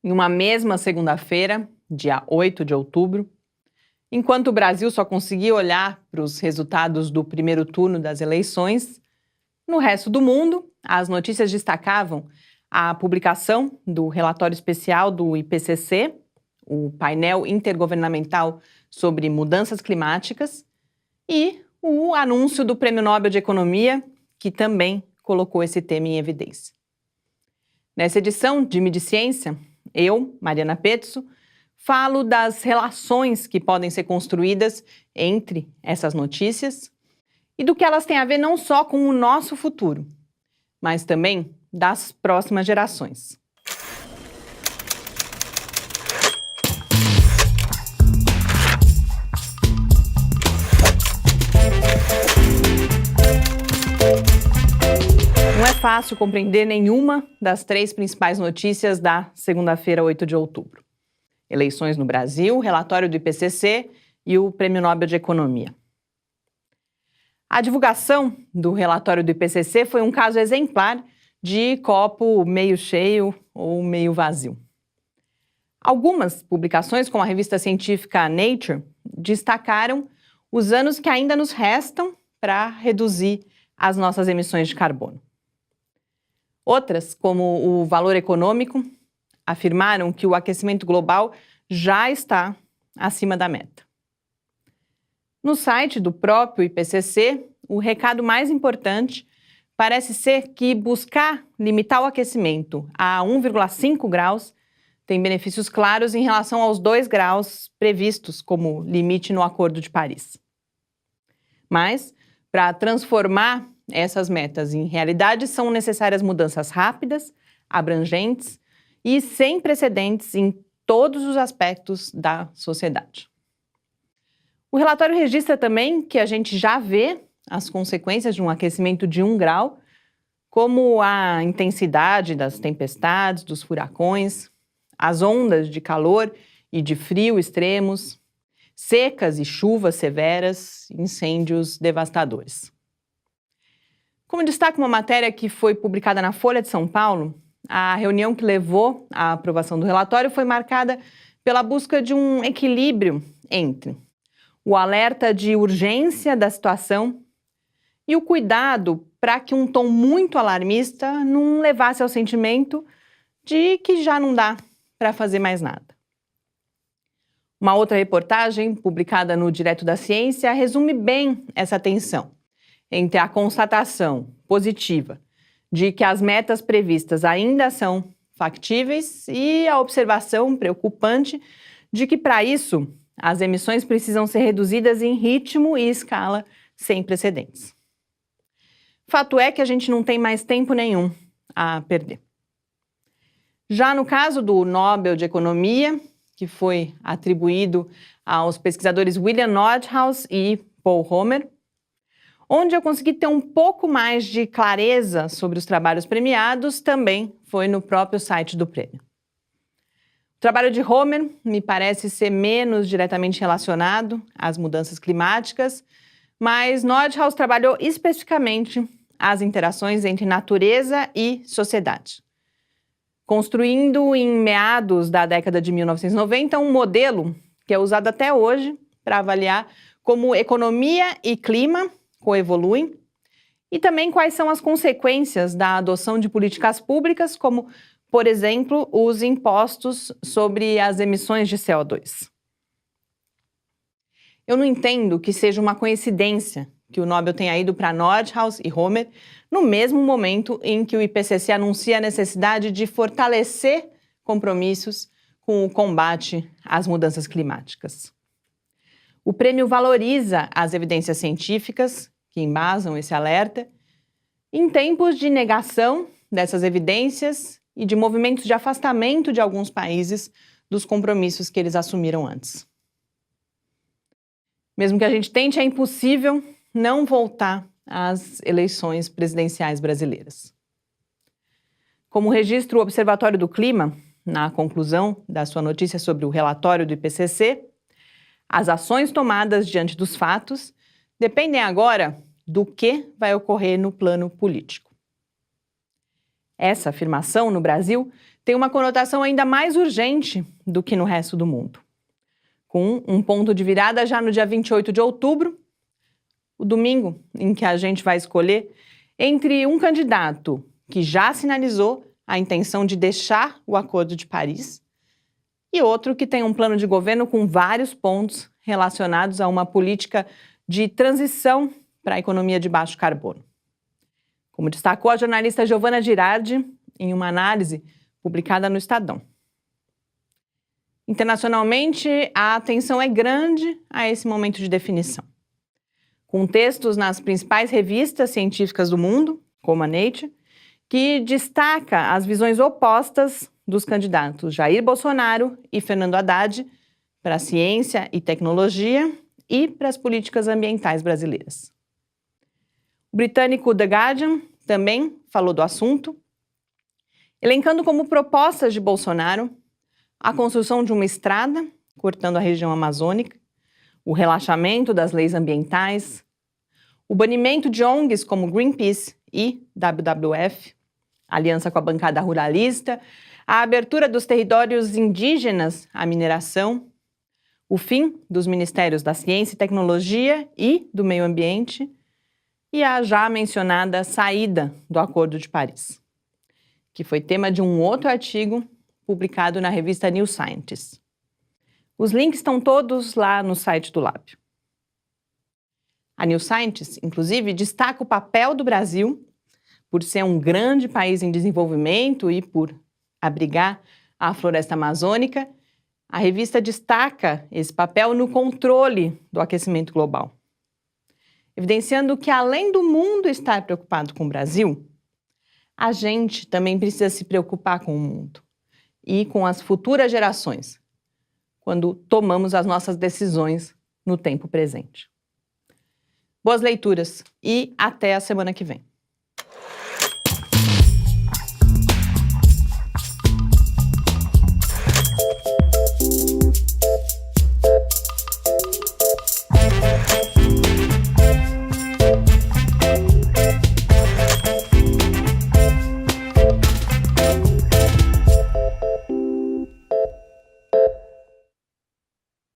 Em uma mesma segunda-feira, dia 8 de outubro, enquanto o Brasil só conseguia olhar para os resultados do primeiro turno das eleições, no resto do mundo, as notícias destacavam a publicação do relatório especial do IPCC, o painel intergovernamental sobre mudanças climáticas, e o anúncio do Prêmio Nobel de Economia, que também colocou esse tema em evidência. Nessa edição de Mídia e Ciência, eu, Mariana Pezzo, falo das relações que podem ser construídas entre essas notícias e do que elas têm a ver não só com o nosso futuro, mas também das próximas gerações. Não é fácil compreender nenhuma das três principais notícias da segunda-feira, 8 de outubro. Eleições no Brasil, relatório do IPCC e o Prêmio Nobel de Economia. A divulgação do relatório do IPCC foi um caso exemplar de copo meio cheio ou meio vazio. Algumas publicações, como a revista científica Nature, destacaram os anos que ainda nos restam para reduzir as nossas emissões de carbono. Outras, como o Valor Econômico, afirmaram que o aquecimento global já está acima da meta. No site do próprio IPCC, o recado mais importante parece ser que buscar limitar o aquecimento a 1,5 graus tem benefícios claros em relação aos 2 graus previstos como limite no Acordo de Paris. Mas, para transformar essas metas em realidade, são necessárias mudanças rápidas, abrangentes e sem precedentes em todos os aspectos da sociedade. O relatório registra também que a gente já vê as consequências de um aquecimento de 1 grau, como a intensidade das tempestades, dos furacões, as ondas de calor e de frio extremos, secas e chuvas severas, incêndios devastadores. Como destaca uma matéria que foi publicada na Folha de São Paulo, a reunião que levou à aprovação do relatório foi marcada pela busca de um equilíbrio entre o alerta de urgência da situação e o cuidado para que um tom muito alarmista não levasse ao sentimento de que já não dá para fazer mais nada. Uma outra reportagem, publicada no Direto da Ciência, resume bem essa tensão entre a constatação positiva de que as metas previstas ainda são factíveis e a observação preocupante de que, para isso, as emissões precisam ser reduzidas em ritmo e escala sem precedentes. Fato é que a gente não tem mais tempo nenhum a perder. Já no caso do Nobel de Economia, que foi atribuído aos pesquisadores William Nordhaus e Paul Romer, onde eu consegui ter um pouco mais de clareza sobre os trabalhos premiados, também foi no próprio site do prêmio. O trabalho de Romer me parece ser menos diretamente relacionado às mudanças climáticas, mas Nordhaus trabalhou especificamente as interações entre natureza e sociedade, construindo em meados da década de 1990 um modelo que é usado até hoje para avaliar como economia e clima coevoluem e também quais são as consequências da adoção de políticas públicas, como, por exemplo, os impostos sobre as emissões de CO2. Eu não entendo que seja uma coincidência que o Nobel tenha ido para Nordhaus e Romer no mesmo momento em que o IPCC anuncia a necessidade de fortalecer compromissos com o combate às mudanças climáticas. O prêmio valoriza as evidências científicas que embasam esse alerta em tempos de negação dessas evidências e de movimentos de afastamento de alguns países dos compromissos que eles assumiram antes. Mesmo que a gente tente, é impossível não voltar às eleições presidenciais brasileiras. Como registra o Observatório do Clima, na conclusão da sua notícia sobre o relatório do IPCC, as ações tomadas diante dos fatos dependem agora do que vai ocorrer no plano político. Essa afirmação, no Brasil, tem uma conotação ainda mais urgente do que no resto do mundo. Com um ponto de virada já no dia 28 de outubro, o domingo em que a gente vai escolher entre um candidato que já sinalizou a intenção de deixar o Acordo de Paris e outro que tem um plano de governo com vários pontos relacionados a uma política de transição para a economia de baixo carbono. Como destacou a jornalista Giovana Girardi em uma análise publicada no Estadão. Internacionalmente, a atenção é grande a esse momento de definição. Com textos nas principais revistas científicas do mundo, como a Nature, que destaca as visões opostas dos candidatos Jair Bolsonaro e Fernando Haddad para a ciência e tecnologia e para as políticas ambientais brasileiras. O britânico The Guardian também falou do assunto, elencando como propostas de Bolsonaro a construção de uma estrada cortando a região amazônica, o relaxamento das leis ambientais, o banimento de ONGs como Greenpeace e WWF, aliança com a bancada ruralista, a abertura dos territórios indígenas à mineração, o fim dos ministérios da Ciência e Tecnologia e do Meio Ambiente e a já mencionada saída do Acordo de Paris, que foi tema de um outro artigo publicado na revista New Scientist. Os links estão todos lá no site do Lábio. A New Scientist, inclusive, destaca o papel do Brasil, por ser um grande país em desenvolvimento e por abrigar a floresta amazônica. A revista destaca esse papel no controle do aquecimento global, evidenciando que, além do mundo estar preocupado com o Brasil, a gente também precisa se preocupar com o mundo e com as futuras gerações, quando tomamos as nossas decisões no tempo presente. Boas leituras e até a semana que vem.